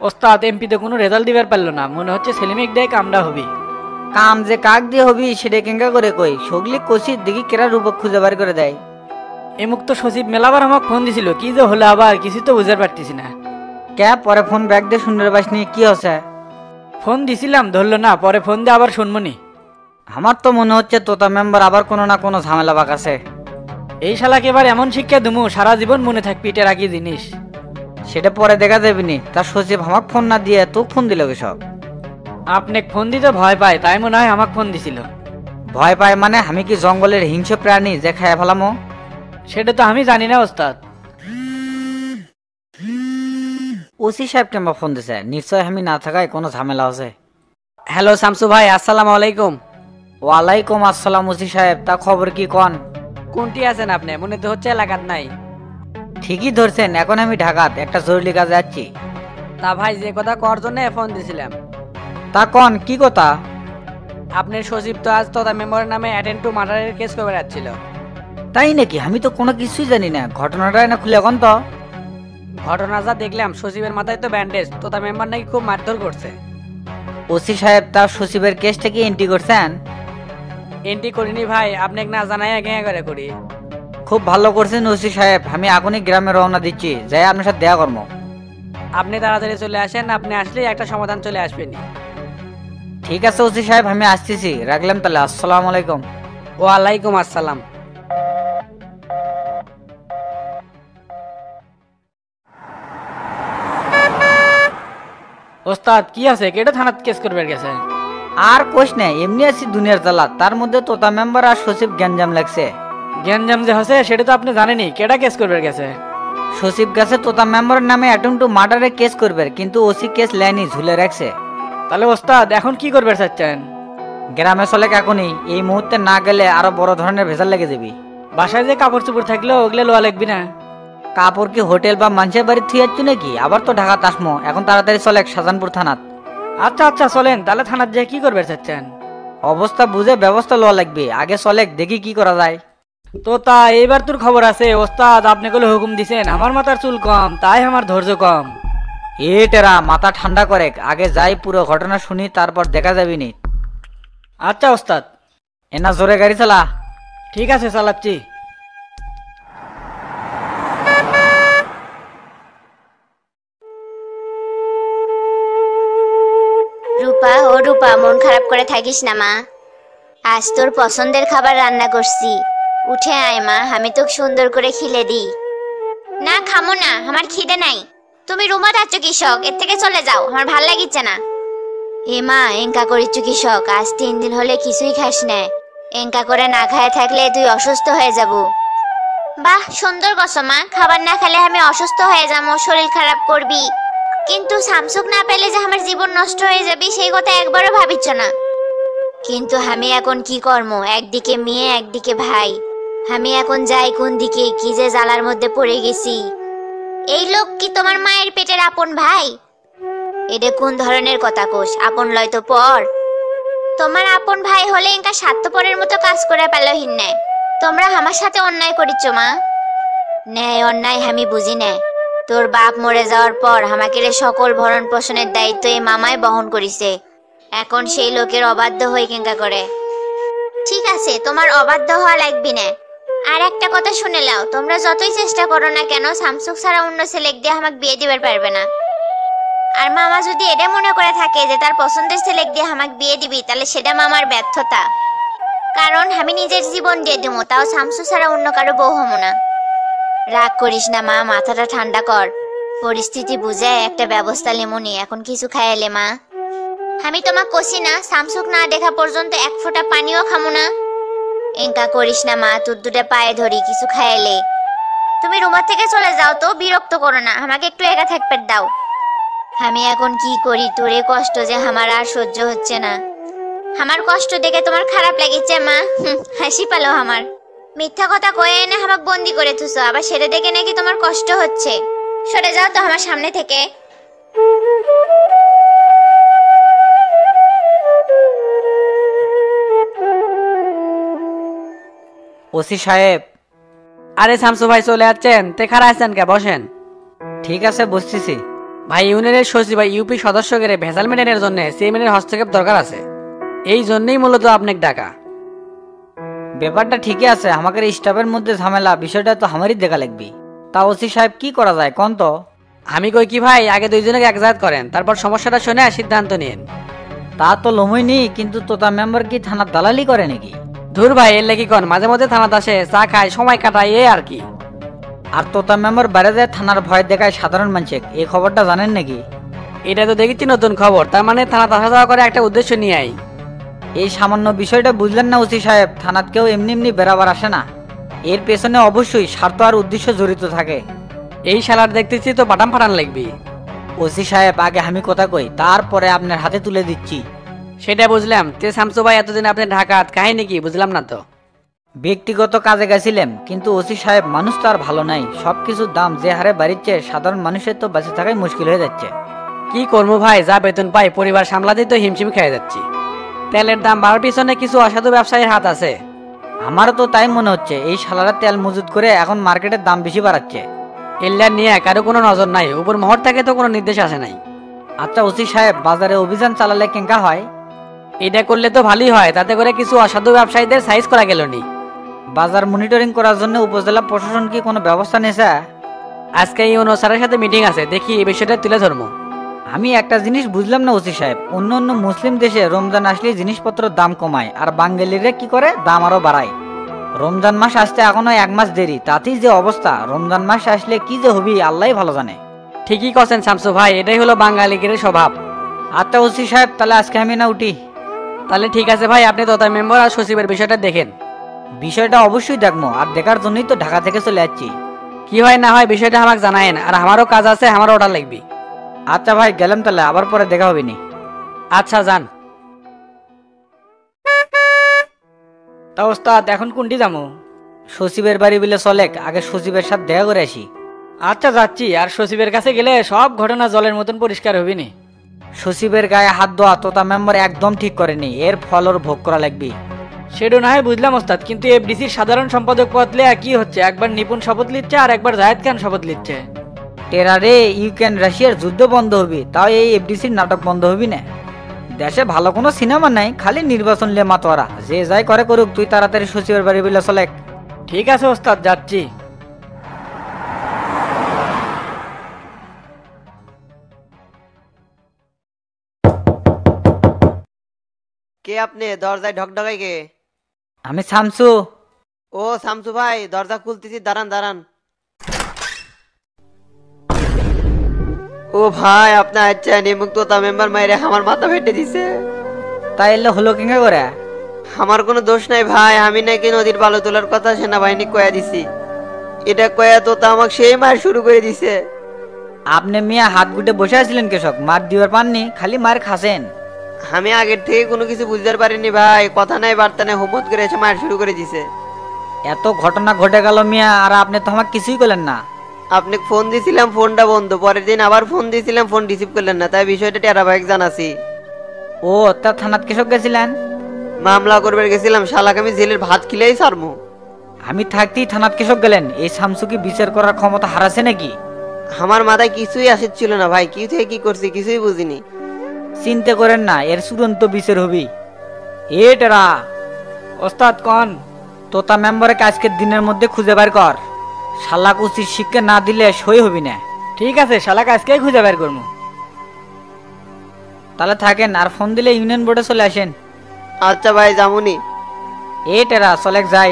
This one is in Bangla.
ওস্তাদ এমপিতে কোনো রেজাল্ট দিবার পারলো না, মনে হচ্ছে সেলিমিক দেয় কামড়া হবি। কাম যে কাক দিয়ে হবি সেটা কেঙ্কা করে কই সগলি কষি দেখি কেরা রূপক খুঁজে বার করে দেয়। এই মুক্ত সচিব মেলাবার আমাকে ফোন দিছিল, কি যে হলো আবার কিছু তো বুঝতে পারতেছি না। কে পরে ফোন ব্যাগ দিয়ে শুনতে পাসনি কি হচ্ছে? ফোন দিছিলাম ধরলো না, পরে ফোন দিয়ে আবার শুনমনি। আমার তো মনে হচ্ছে তোতা মেম্বার আবার কোনো না কোনো ঝামেলা বাঁকাছে। এই শালাকে এবার এমন শিক্ষা দেবো সারা জীবন মনে থাকবি এটার আগে জিনিস। সেটা পরে দেখা যাবে নি। তার সচিব আমাকে ফোন না দিয়ে তোকে ফোন দিল সব। আপনি ফোন দিতে ভয় পায় তাই মনে হয় আমাকে ফোন দিছিল। ভয় পায় মানে আমি কি জঙ্গলের হিংস্র প্রাণী যে খায় ফেলামো? সেটা তো আমি জানি না ওস্তাদ। ওসি সাহেব কেমন ফোন দিছে, নিশ্চয় আমি না থাকায় কোনো ঝামেলা আছে। হ্যালো শামসু ভাই, আসসালামু আলাইকুম। ওয়ালাইকুম আসসালাম ওসি সাহেব, তা খবর কি কন? কোনটি আছেন আপনি? মনে তো হচ্ছে এলাকাত নাই। ঠিকই ধরছেন, এখন আমি ঢাকাত একটা জরুরি কাজে যাচ্ছি। তা ভাই যে কথা কর জন্য ফোন দিছিলাম। তা কন কি কথা? আপনার সচিব তো আজ তোতা মেম্বারের নামে অ্যাটেন্ড টু মার্ডারের কেস করে যাচ্ছিল। তাই নাকি? আমি তো কোনো কিছুই জানি না, ঘটনাটা না খুলে এখন তো। ঘটনা যা দেখলাম, সচিবের মাথায় তো ব্যান্ডেজ, তোতা মেম্বার নাকি খুব মারধর করছে। ওসি সাহেব তার সচিবের কেসটা কি এন্ট্রি করছেন? এন্ট্রি করিনি ভাই, আপনাকে না জানাই ঘেঁ করে করি। খুব ভালো করছেন ওসি সাহেব, আমি এখনই গ্রামে রওনা দিচ্ছি, যাই আপনার সাথে দেখা করবো। আপনি তাড়াতাড়ি চলে আসেন, আপনি আসলেই একটা সমাধান চলে আসবেনি। ঠিক আছে ওসি সাহেব, আমি আসতেছি, রাখলাম তাহলে। আসসালামু আলাইকুম। ওয়ালাইকুম আসসালাম। ওস্তাদ কি আছে, কেটে থানাত কেস করবে গেছে? আর কোশ নেই, এমনি আছি দুনিয়ার জ্বালা, তার মধ্যে তোতা মেম্বার আর সচিব গ্যাঞ্জাম লাগছে। গ্যাঞ্জাম যে হচ্ছে সেটা তো আপনি জানেনই, কেটা কেস করবে গেছে? সচিব গেছে তোতা মেম্বারের নামে অ্যাটেম্প টু মার্ডারে কেস করবে, কিন্তু ওসি কেস লাইনি ঝুলে রাখছে। তাহলে ওস্তাদ এখন কি করবে চাচ্ছেন? গ্রামে চলে এখনই, এই মুহূর্তে না গেলে আরো বড় ধরনের ভেজাল লেগে যাবি। বাসায় যে কাপড় চোপড় থাকলো ওগুলো লোয়া লাগবি না? কাপড় কি হোটেল বা মানুষের বাড়ি থুই যাচ্ছ নাকি? আবার তো ঢাকা তাসমো, এখন তাড়াতাড়ি চলে শাহজাহানপুর থানাত। আচ্ছা আচ্ছা চলেন, তাহলে থানাত যে কি করবে চাচ্ছেন? অবস্থা বুঝে ব্যবস্থা লওয়া লাগবে, আগে চলে দেখি কি করা যায়। তো তা এইবার তোর খবর আছে ওস্তাদ, আপনি গুলো হুকুম দিছেন, আমার মাথার চুল কম তাই আমার ধৈর্য কম। এ টেরা মাথা ঠান্ডা করে, আগে যাই পুরো ঘটনা শুনি, তারপর দেখা যাবি নি। আচ্ছা ওস্তাদ। এনা জোরে গাড়ি চালা। ঠিক আছে চালাচ্ছি। রূপা, ও রূপা, মন খারাপ করে থাকিস না মা। আজ তোর পছন্দের খাবার রান্না করছি, উঠে আয় মা, আমি তোকে সুন্দর করে খিলে দিই। না খামো না, আমার খিদে নাই। তুমি রুমত আছো কৃষক, এর থেকে চলে যাও, আমার ভাল লাগিচ্ছে না। এ মা, এঙ্কা করিচ্ছ কৃষক, আজ 3 দিন হলে কিছুই খাস না। এঙ্কা করে না খায় থাকলে তুই অসুস্থ হয়ে যাব। বাহ সুন্দর কস মা, খাবার না খেলে আমি অসুস্থ হয়ে যাবো, শরীর খারাপ করবি, কিন্তু শামসুক না পেলে যে আমার জীবন নষ্ট হয়ে যাবে সেই কথা একবারও ভাবিচ্ছ না। কিন্তু আমি এখন কি করব, একদিকে মেয়ে একদিকে ভাই, আমি এখন যাই কোন দিকে, কি যে জ্বালার মধ্যে পড়ে গেছি। এই লোক কি তোমার মায়ের পেটের আপন ভাই? এটা কোন ধরনের কথা কোষ, আপন লয় তো পর। তোমার আপন ভাই হলে এঙ্কা স্বার্থপরের মতো কাজ করে পেলহীন না। তোমরা আমার সাথে অন্যায় করিচ্ছ মা। ন্যায় অন্যায় আমি বুঝি না। তোর বাপ মরে যাওয়ার পর আমাকে সকল ভরণ পোষণের দায়িত্ব এই মামাই বহন করিছে, এখন সেই লোকের অবাধ্য হয়ে কেঙ্কা করে। ঠিক আছে, তোমার অবাধ্য হওয়া লাগবি না। আর একটা কথা শুনে লাও, তোমরা যতই চেষ্টা করো না কেন, শামসুক ছাড়া অন্য ছেলেক দিয়ে আমাকে বিয়ে দিবার পারবে না। আর মামা যদি এটা মনে করে থাকে যে তার পছন্দের ছেলেক দিয়ে আমাকে বিয়ে দিবি, তাহলে সেটা মামার ব্যর্থতা। কারণ আমি নিজের জীবন দিয়ে দিব, তাও শামসু ছাড়া অন্য কারো বউ হবো না। রাগ করিস না মা, মাথাটা ঠান্ডা কর, পরিস্থিতি বুঝে একটা ব্যবস্থা লেমনি, এখন কিছু খাইলে মা। আমি তোমাকে কষি না, শামসুক না দেখা পর্যন্ত এক ফোঁটা পানিও খামো না। এঙ্কা করিস না মা, তোর দুটো পায়ে ধরি, কিছু খাইলে। তুমি রুমার থেকে চলে যাও তো, বিরক্ত করো না, আমাকে একটু একা থাকতে দাও। আমি এখন কি করি, তোরে কষ্ট যে আমার আর সহ্য হচ্ছে না। আমার কষ্ট দেখে তোমার খারাপ লাগিচ্ছে মা? হাসি পালো আমার। মিথ্যা কথা কয়ে এনে আমাকে বন্দি করে থুসো, আবার সেটা দেখে নাকি তোমার কষ্ট হচ্ছে। সরে যাও তো আমার সামনে থেকে। ওসি সাহেব। আরে শামসু ভাই চলে যাচ্ছেন, তে খারা আছেন কে, বসেন। ঠিক আছে বসতেছি। ভাই ইউনিয়নের সচিব বা ইউপি সদস্যকে ভেজাল মেটানোর জন্য চেয়ারম্যানের হস্তক্ষেপ দরকার আছে। এই জন্যই মূলত আপনাকে ডাকা। ব্যাপারটা ঠিকই আছে, আমাদের স্টাফের মধ্যে ঝামেলা, বিষয়টা তো আমারই দেখা লাগবে। তা ওসি সাহেব কি করা যায় কোন তো? আমি কই কি ভাই, আগে দুইজনকে এক জায়গা করেন, তারপর সমস্যাটা শুনে সিদ্ধান্ত নিন। তা তো লমই নি, কিন্তু তোতা মেম্বার কি থানার দালালি করে নাকি? ধুর ভাই, এর লেগে কন, মাঝে মধ্যে থানাতে আসে, চা খায়, সময় কাটায়, এই আর কি। আর তোতা মেম্বার বাইরে যায় থানার ভয় দেখায় সাধারণ মানুষের, এই খবরটা জানেন নাকি? এটা তো দেখেছি নতুন খবর, তার মানে থানাতে আসা যাওয়া করে একটা উদ্দেশ্য নিয়ে আই। এই সামান্য বিষয়টা বুঝলেন না ওসি সাহেব? থানাত কেউ এমনি এমনি বেরাবার আসে না, এর পেছনে অবশ্যই স্বার্থ আর উদ্দেশ্য জড়িত থাকে। এই শালার দেখতেছি তো পাঠান ফাটান লাগবি। ওসি সাহেব আগে আমি কথা কই, তারপরে আপনার হাতে তুলে দিচ্ছি। সেটা বুঝলাম, তে শামসু ভাই এতদিন আপনি ঢাকাত কাহিনী কি বুঝলাম না তো। ব্যক্তিগত কাজে গেছিলাম, কিন্তু ওসি সাহেব মানুষ তো আর ভালো নাই, সবকিছুর দাম যে হারে বাড়িচ্ছে সাধারণ মানুষের তো বেঁচে থাকাই মুশকিল হয়ে যাচ্ছে। কি করবো ভাই, যা বেতন পাই পরিবার সামলাতেই তো হিমশিম খেয়ে যাচ্ছি। তেলের দাম বাড়ার পিছনে কিছু অসাধু ব্যবসায়ীর হাত আছে। আমারও তো তাই মনে হচ্ছে, এই শালারা তেল মজুত করে এখন মার্কেটের দাম বেশি বাড়াচ্ছে। এল্লার নিয়ে কারো কোনো নজর নাই, উপর মহর থেকে তো কোনো নির্দেশ আসে নাই। আচ্ছা ওসি সাহেব, বাজারে অভিযান চালালে কেঙ্কা হয়? এটা করলে তো ভালোই হয়, তাতে করে কিছু অসাধু ব্যবসায়ীদের সাইজ করা গেল নি। বাজার মনিটরিং করার জন্য উপজেলা প্রশাসন কি কোনো ব্যবস্থা নিয়েছে? আজকে এই অনুসারের সাথে মিটিং আছে, দেখি এই বিষয়টা তুলে ধরবো। আমি একটা জিনিস বুঝলাম না ওসি সাহেব, অন্য অন্য মুসলিম দেশে রমজান আসলে জিনিসপত্রের দাম কমায়, আর বাঙালিরা কি করে, দাম আরো বাড়ায়। রমজান মাস আসতে এখনো 1 মাস দেরি, তাতেই যে অবস্থা, রমজান মাস আসলে কি যে হবি আল্লাহ ভালো জানে। ঠিকই করছেন শামসু ভাই, এটাই হলো বাঙালিদের স্বভাব। আচ্ছা ওসি সাহেব, তাহলে আজকে আমি না উঠি? তাহলে ঠিক আছে ভাই, আপনি তোতা মেম্বার আর সচিবের বিষয়টা দেখেন। বিষয়টা অবশ্যই দেখবো, আর দেখার জন্যই তো ঢাকা থেকে চলে যাচ্ছি। কি হয় না হয় বিষয়টা আমাকে জানায়েন, আর আমারও কাজ আছে, আমারও অর্ডার লাগবে। আচ্ছা ভাই, গেলাম তাহলে, আবার পরে দেখা হবে নি। আচ্ছা যান। তা ওস্তাদ এখন কোনটি যাবো? সচিবের বাড়ি বলে চলেক, আগে সচিবের সাথে দেখা করে আসি। আচ্ছা যাচ্ছি, আর সচিবের কাছে গেলে সব ঘটনা জলের মতন পরিষ্কার হবে নি। সচিবের গায়ে হাত দেওয়া তোতা মেম্বার একদম ঠিক করেনি, এর ফল ওর ভোগ করা লাগবে। সেটা না হয় বুঝলাম ওস্তাদ, কিন্তু এফডিসির সাধারণ সম্পাদক পদ লেয়া কি হচ্ছে, একবার নিপুণ শপথ নিচ্ছে আর একবার জায়েদ খান শপথ নিচ্ছে। টেরারে ইউক্রেন রাশিয়ার যুদ্ধ বন্ধ হবি, তাও এই এফডিসির নাটক বন্ধ হবি না। দেশে ভালো কোনো সিনেমা নাই, খালি নির্বাচন লে মাতোয়ারা, যে যাই করে করুক, তুই তাড়াতাড়ি সচিবের বাড়ি বলে চলেক। ঠিক আছে ওস্তাদ, যাচ্ছি। কে আপনি? দরজায় ঢকঢকাই কে? আমি শামসু। ও শামসু ভাই, দরজা খুলতেছি, দাঁড়ান দাঁড়ান। ও ভাই, আপনার আচ্ছা নিমুখ তোতা মেম্বার মাইরে আমার মাথা ফেটে দিছে। তাই এলে হলো কেঙ্গা করে? আমার কোনো দোষ নাই ভাই, আমি নাকি নদীর বালু তোলার কথা সেনাবাহিনী কয়া দিছি, এটা কয়া তোতা আমাকে সেই মার শুরু করে দিছে। আপনি মিয়া হাত গুটে বসে আছিলেন কেশক, মার দিবার পাননি, খালি মার খাসেন। আমি আগের থেকে কোনো কিছু বুঝতে পারিনি ভাই, কথা নাই বার্তা নাই, হুমত করে এসে মার শুরু করে দিছে। এত ঘটনা ঘটে গেল মিয়া, আর আপনি তো আমার কিছুই করলেন না। আপনি ফোন দিছিলাম, ফোনটা বন্ধ, পরের দিন আবার ফোন দিয়েছিলাম, ফোন রিসিভ করলেন না, তাই বিষয়টা টেরা ভাই জানাছি। ও তা থানাত কেশক গেছিলেন? মামলা করবে গেছিলাম, শালাকে আমি জেলের ভাত খিলেই সারমু। আমি থাকতেই থানাত কেশক গেলেন? এই শামসু কি বিচার করার ক্ষমতা হারাছে নাকি? আমার মাথায় কিছুই আসছিল না ভাই, কি থেকে কি করছি কিছুই বুঝিনি। চিন্তা করেন না, এর চূড়ান্ত বিচার হবি। এ টেরা, ওস্তাদ কন। তোতা মেম্বারকে আজকের দিনের মধ্যে খুঁজে বের কর, শালাক উচিত শিক্ষা না দিলে সই হবি না। ঠিক আছে, শালাকে আজকেই খুঁজে বের করবো। তাহলে থাকেন, আর ফোন দিলে ইউনিয়ন বোর্ডে চলে আসেন। আচ্ছা ভাই, যামুনি। এ টেরা চলেক যাই।